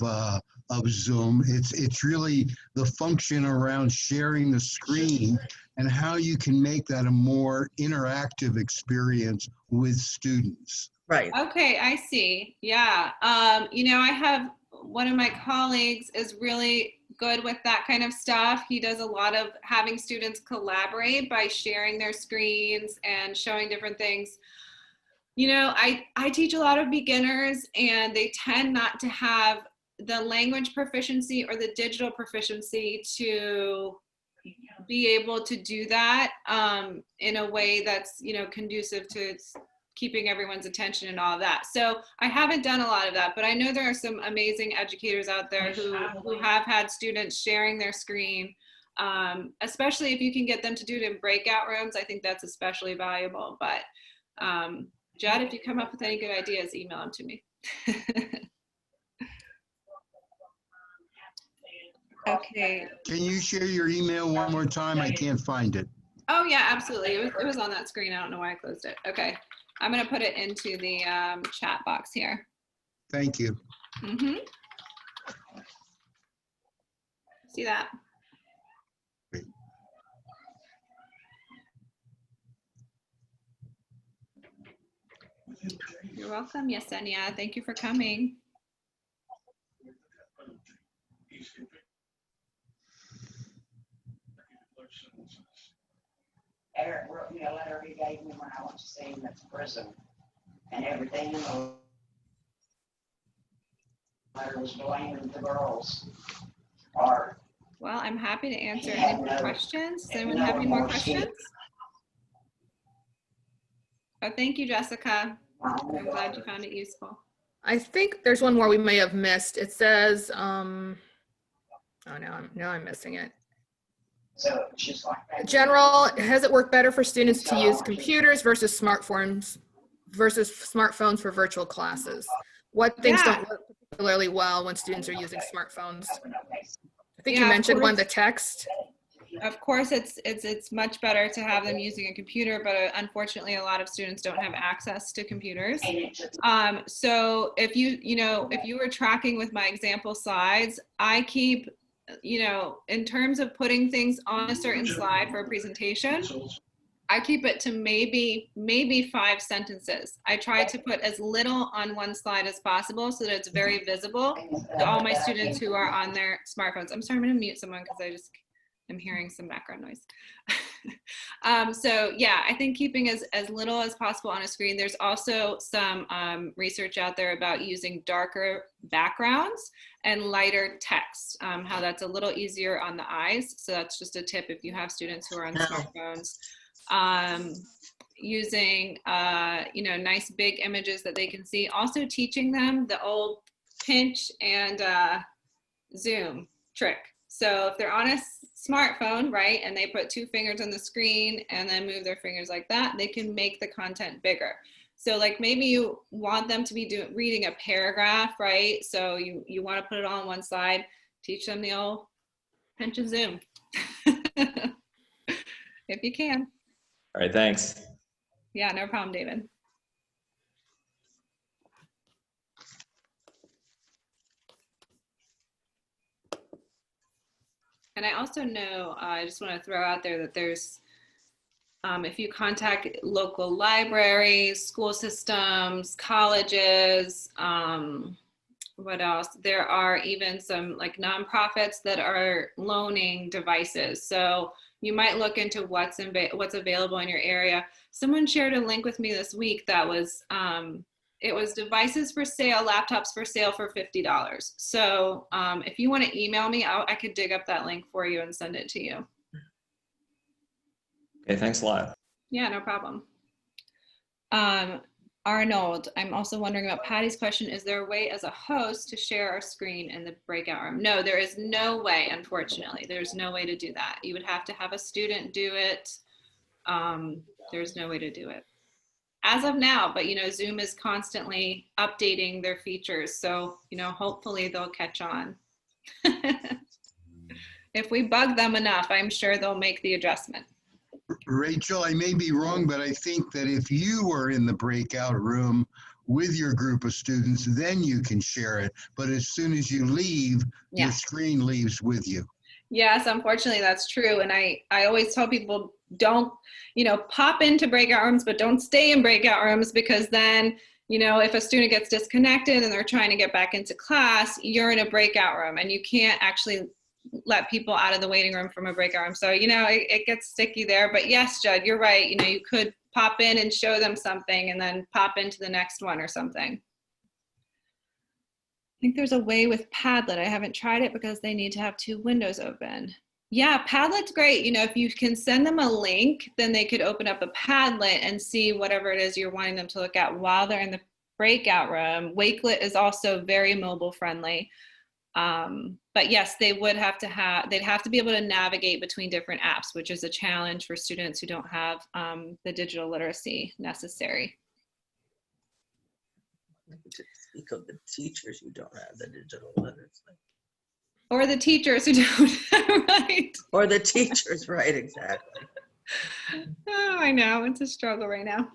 Zoom. It's really the function around sharing the screen and how you can make that a more interactive experience with students. Right. Okay, I see. Yeah. You know, I have one of my colleagues is really good with that kind of stuff. He does a lot of having students collaborate by sharing their screens and showing different things. You know, I teach a lot of beginners and they tend not to have the language proficiency or the digital proficiency to be able to do that in a way that's, you know, conducive to keeping everyone's attention and all of that. So I haven't done a lot of that, but I know there are some amazing educators out there who have had students sharing their screen, especially if you can get them to do it in breakout rooms. I think that's especially valuable. But Judd, if you come up with any good ideas, email them to me. Okay. Can you share your email one more time? I can't find it. Oh yeah, absolutely. It was on that screen. I don't know why I closed it. Okay. I'm going to put it into the chat box here. Thank you. Mm-hmm. See that? You're welcome, Yesenia. Thank you for coming. Eric wrote me a letter he gave me when I went to see him at the prison, and everything in the letter was blaming the girls. Well, I'm happy to answer any more questions. Does anyone have any more questions? Oh, thank you, Jessica. I'm glad you found it useful. I think there's one more we may have missed. It says, oh, now I'm missing it. So it's just like that. General, has it worked better for students to use computers versus smartphones for virtual classes? What things don't work particularly well when students are using smartphones? I think you mentioned one, the text. Of course, it's much better to have them using a computer, but unfortunately, a lot of students don't have access to computers. So if you were tracking with my example slides, I keep, in terms of putting things on a certain slide for a presentation, I keep it to maybe 5 sentences. I try to put as little on one slide as possible so that it's very visible to all my students who are on their smartphones. I'm sorry, I'm going to mute someone because I'm hearing some background noise. So yeah, I think keeping as little as possible on a screen. There's also some research out there about using darker backgrounds and lighter text, how that's a little easier on the eyes. So that's just a tip if you have students who are on smartphones. Using nice big images that they can see. Also teaching them the old pinch and zoom trick. So if they're on a smartphone, right, and they put 2 fingers on the screen and then move their fingers like that, they can make the content bigger. So like maybe you want them to be reading a paragraph, right? So you want to put it all on one side, teach them the old pinch and zoom. If you can. All right, thanks. Yeah, no problem, David. And I also know, I just want to throw out there that there's, if you contact local libraries, school systems, colleges, what else? There are even some like nonprofits that are loaning devices. So you might look into what's available in your area. Someone shared a link with me this week that was, it was devices for sale, laptops for sale for $50. So if you want to email me, I could dig up that link for you and send it to you. Okay, thanks a lot. Yeah, no problem. Arnold, I'm also wondering about Patty's question. Is there a way as a host to share our screen in the breakout room? No, there is no way, unfortunately. There's no way to do that. You would have to have a student do it. There's no way to do it as of now, but Zoom is constantly updating their features. So, hopefully they'll catch on. If we bug them enough, I'm sure they'll make the adjustment. Rachel, I may be wrong, but I think that if you were in the breakout room with your group of students, then you can share it. But as soon as you leave, Yeah. your screen leaves with you. Yes, unfortunately, that's true. And I always tell people, don't, pop into breakout rooms, but don't stay in breakout rooms, because then, if a student gets disconnected and they're trying to get back into class, you're in a breakout room and you can't actually let people out of the waiting room from a breakout room. So, it gets sticky there. But yes, Judd, you're right. You could pop in and show them something and then pop into the next one or something. I think there's a way with Padlet. I haven't tried it because they need to have 2 windows open. Yeah, Padlet's great. If you can send them a link, then they could open up a Padlet and see whatever it is you're wanting them to look at while they're in the breakout room. Wakelet is also very mobile friendly. But yes, they'd have to be able to navigate between different apps, which is a challenge for students who don't have the digital literacy necessary. Speak of the teachers who don't have the digital literacy. Or the teachers who don't, right? Or the teachers, right, exactly. Oh, I know, it's a struggle right now.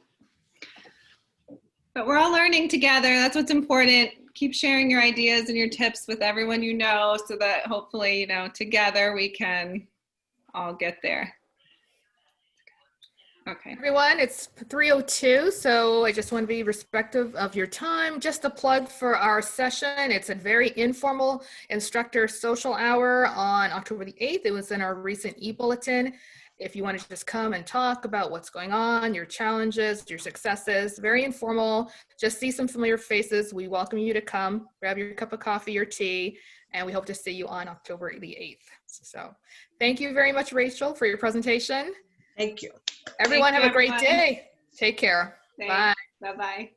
But we're all learning together. That's what's important. Keep sharing your ideas and your tips with everyone you know, so that hopefully, together we can all get there. Okay. Everyone, it's 3:02, so I just want to be respectful of your time. Just a plug for our session. It's a very informal instructor social hour on October the 8th. It was in our recent e-bulletin. If you want to just come and talk about what's going on, your challenges, your successes, very informal, just see some familiar faces. We welcome you to come, grab your cup of coffee or tea, and we hope to see you on October the 8th. So thank you very much, Rachel, for your presentation. Thank you. Everyone Thank have you, a great everyone. day. Take care. Thanks. Bye. Bye-bye.